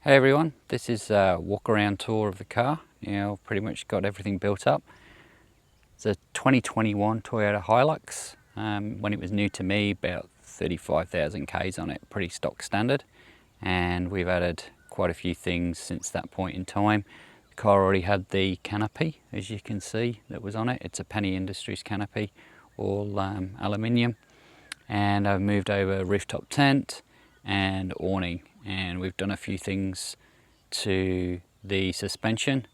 Hey everyone, this is a walk around tour of the car. I've pretty much got everything built up. It's a 2021 Toyota Hilux. When it was new to me, about 35,000 Ks on it, pretty stock standard. And we've added quite a few things since that point in time. The car already had the canopy, as you can see, that was on it. It's a Penny Industries canopy, all aluminium. And I've moved over rooftop tent and awning, and we've done a few things to the suspension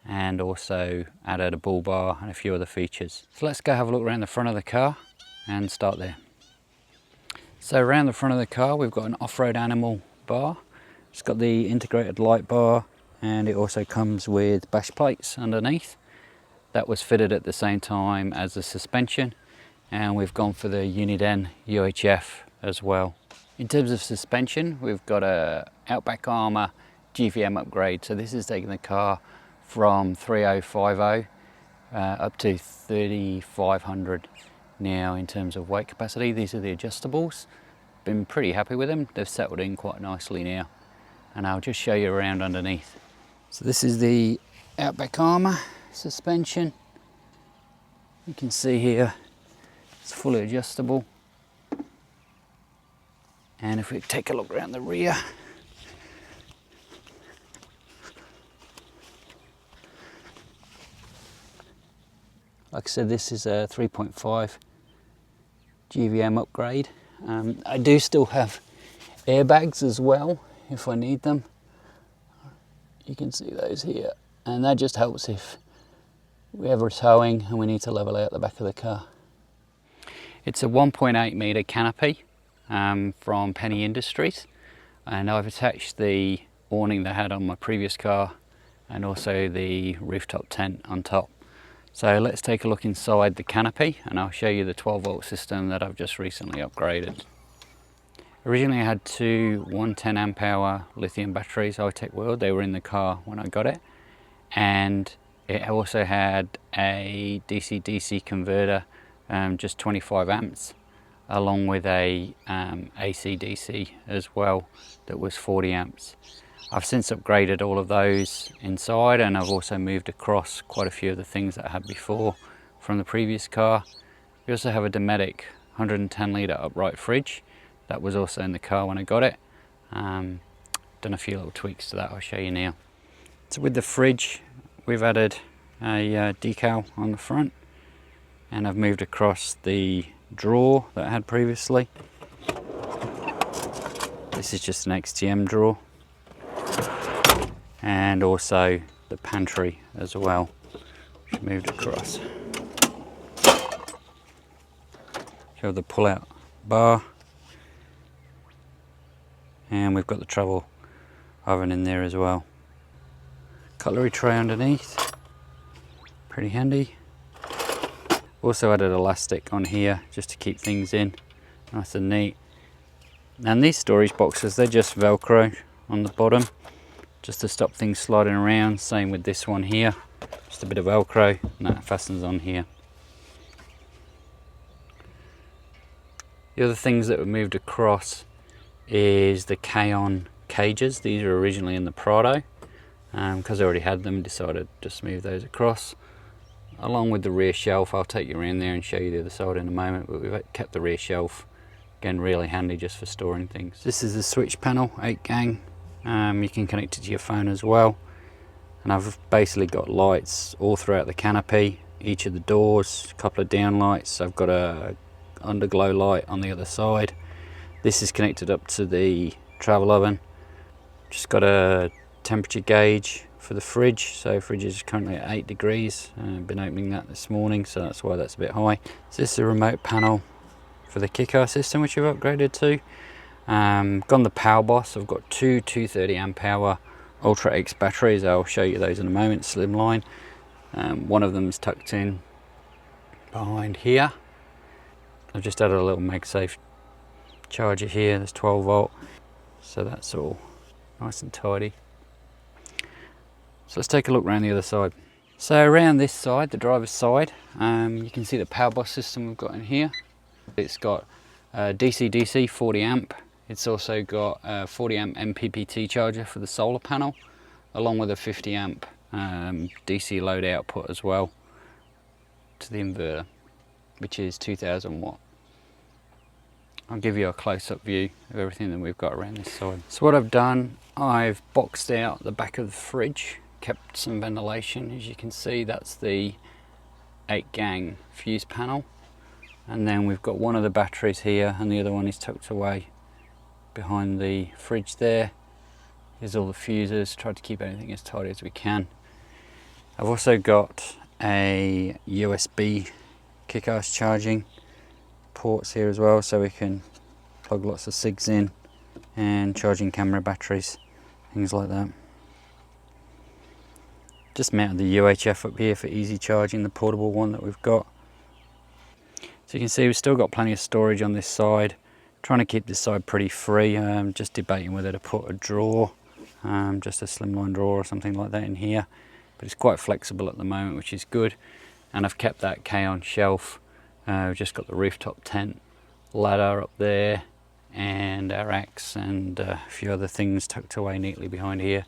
and also added a bull bar and a few other features. So let's go have a look around the front of the car and start there. So around the front of the car we've got an off-road animal bar. It's got the integrated light bar and it also comes with bash plates underneath. That was fitted at the same time as the suspension, and we've gone for the Unit N UHF as well. In terms of suspension, we've got a Outback Armour GVM upgrade. So this is taking the car from 3050 up to 3500 now in terms of weight capacity. These are the adjustables. Been pretty happy with them. They've settled in quite nicely now. And I'll just show you around underneath. So this is the Outback Armour suspension. You can see here it's fully adjustable. And if we take a look around the rear, like I said, this is a 3.5 GVM upgrade. I do still have airbags as well if I need them. You can see those here, and that just helps if we have a towing and we need to level out the back of the car. It's a 1.8 metre canopy from Penny Industries, and I've attached the awning that I had on my previous car and also the rooftop tent on top. So let's take a look inside the canopy and I'll show you the 12-volt system that I've just recently upgraded. Originally I had two 110 amp hour lithium batteries, iTech World. They were in the car when I got it, and it also had a DC-DC converter, just 25 amps, along with a AC-DC as well that was 40 amps. I've since upgraded all of those inside, and I've also moved across quite a few of the things that I had before from the previous car. We also have a Dometic 110 litre upright fridge that was also in the car when I got it. Done a few little tweaks to that, I'll show you now. So with the fridge, we've added a decal on the front, and I've moved across the drawer that I had previously. This is just an XTM drawer, and also the pantry as well, which moved across. Show the pull-out bar, and we've got the travel oven in there as well. Cutlery tray underneath, pretty handy. Also added elastic on here just to keep things in nice and neat. And these storage boxes, they're just Velcro on the bottom just to stop things sliding around. Same with this one here, just a bit of Velcro, and that fastens on here. The other things that were moved across is the K-on cages. These are originally in the Prado. Because I already had them, decided to just move those across. Along with the rear shelf, I'll take you around there and show you the other side in a moment, but we've kept the rear shelf, again, really handy just for storing things. This is the switch panel, 8 gang. You can connect it to your phone as well. And I've basically got lights all throughout the canopy, each of the doors, a couple of down lights. I've got a underglow light on the other side. This is connected up to the travel oven. Just got a temperature gauge for the fridge, so fridge is currently at 8 degrees. Been opening that this morning, so that's why that's a bit high. So this is a remote panel for the kick-car system, which I've upgraded to. Gone the Power Boss. I've got two 230 amp hour Ultra X batteries. I'll show you those in a moment, slimline. One of them is tucked in behind here. I've just added a little MagSafe charger here. There's 12 volt, so that's all nice and tidy. So let's take a look around the other side. So around this side, the driver's side, you can see the Power Boss system we've got in here. It's got DC-DC 40 amp It's also got a 40 amp MPPT charger for the solar panel, along with a 50 amp DC load output as well to the inverter, which is 2000 watt. I'll give you a close-up view of everything that we've got around this side. So what I've done, I've boxed out the back of the fridge, kept some ventilation. As you can see, that's the 8-gang fuse panel. And then we've got one of the batteries here and the other one is tucked away behind the fridge there. Here's all the fuses, tried to keep everything as tidy as we can. I've also got a USB kick-ass charging ports here as well, so we can plug lots of SIGs in and charging camera batteries, things like that. Just mounted the UHF up here for easy charging, the portable one that we've got. So you can see we've still got plenty of storage on this side. Trying to keep this side pretty free. Just debating whether to put a drawer, just a slimline drawer or something like that in here. But it's quite flexible at the moment, which is good. And I've kept that K-on shelf. We've just got the rooftop tent, ladder up there, and our axe and a few other things tucked away neatly behind here.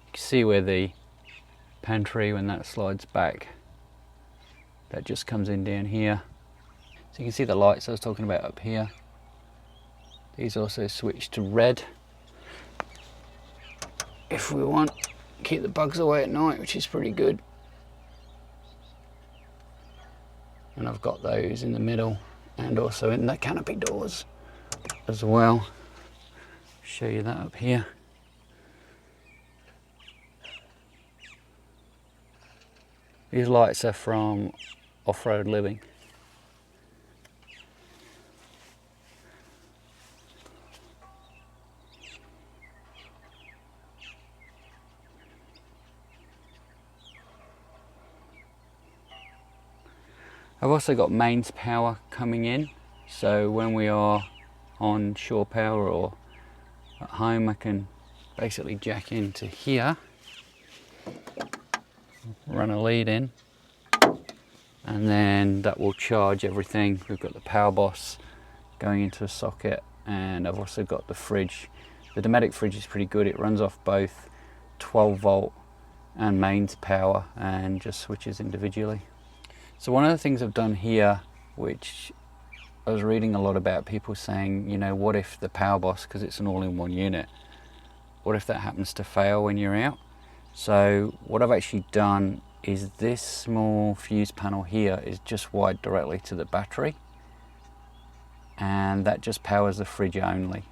You can see where the pantry, when that slides back, that just comes in down here. So you can see the lights I was talking about up here. These also switch to red if we want to keep the bugs away at night, which is pretty good. And I've got those in the middle and also in the canopy doors as well. Show you that up here. These lights are from Off-Road Living. I've also got mains power coming in, so when we are on shore power or at home, I can basically jack into here, run a lead in, and then that will charge everything. We've got the Power Boss going into a socket, and I've also got the fridge. The Dometic fridge is pretty good. It runs off both 12 volt and mains power and just switches individually. So one of the things I've done here, which I was reading a lot about, people saying, you know, what if the Power Boss, because it's an all-in-one unit, what if that happens to fail when you're out? So what I've actually done is this small fuse panel here is just wired directly to the battery, and that just powers the fridge only.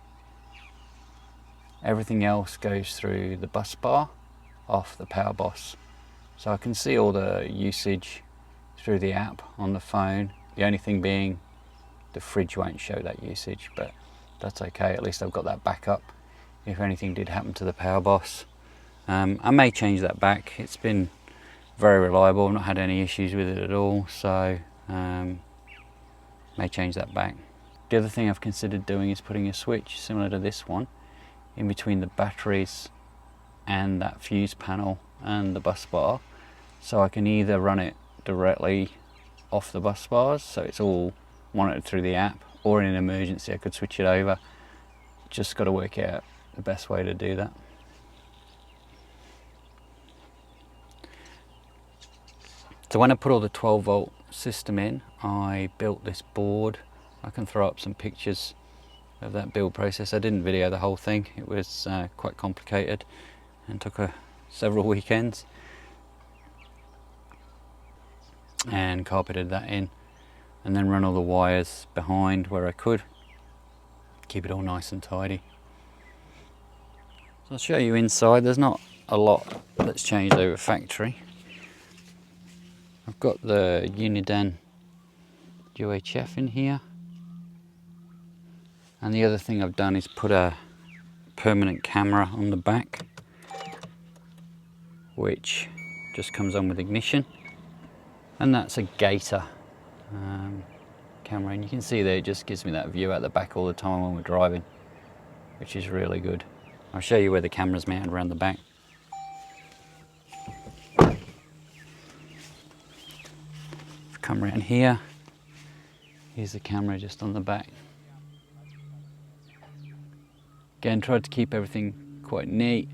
Everything else goes through the bus bar off the Power Boss. So I can see all the usage through the app on the phone. The only thing being the fridge won't show that usage, but that's okay. At least I've got that backup if anything did happen to the Power Boss. I may change that back. It's been very reliable. I've not had any issues with it at all, so may change that back. The other thing I've considered doing is putting a switch similar to this one in between the batteries and that fuse panel and the bus bar, so I can either run it directly off the bus bars, so it's all monitored through the app, or in an emergency I could switch it over. Just got to work out the best way to do that. So when I put all the 12 volt system in, I built this board. I can throw up some pictures of that build process. I didn't video the whole thing. It was quite complicated and took several weekends. And carpeted that in, and then run all the wires behind where I could, keep it all nice and tidy. So I'll show you inside. There's not a lot that's changed over factory. I've got the Unidan UHF in here, and the other thing I've done is put a permanent camera on the back, which just comes on with ignition. And that's a Gator camera, and you can see there it just gives me that view out the back all the time when we're driving, which is really good. I'll show you where the camera's mounted around the back. Come around here, here's the camera just on the back. Again, tried to keep everything quite neat.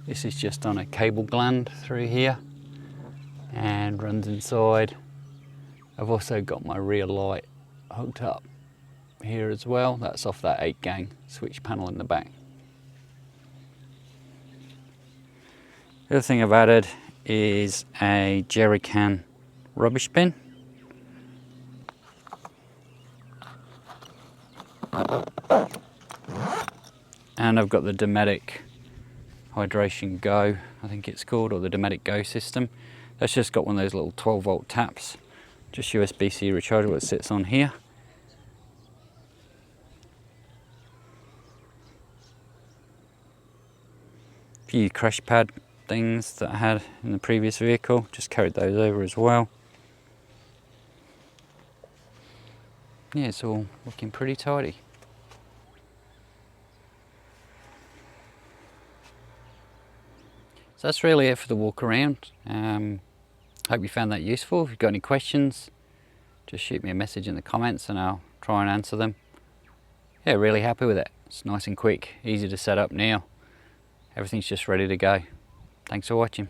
This is just on a cable gland through here and runs inside. I've also got my rear light hooked up here as well. That's off that 8-gang switch panel in the back. The other thing I've added is a jerry can rubbish bin. And I've got the Dometic Hydration Go, I think it's called, or the Dometic Go system. That's just got one of those little 12-volt taps, just USB-C rechargeable that sits on here. A few crash pad things that I had in the previous vehicle, just carried those over as well. Yeah, it's all looking pretty tidy. So that's really it for the walk around. Hope you found that useful. If you've got any questions, just shoot me a message in the comments and I'll try and answer them. Yeah, really happy with it. It's nice and quick, easy to set up now. Everything's just ready to go. Thanks for watching.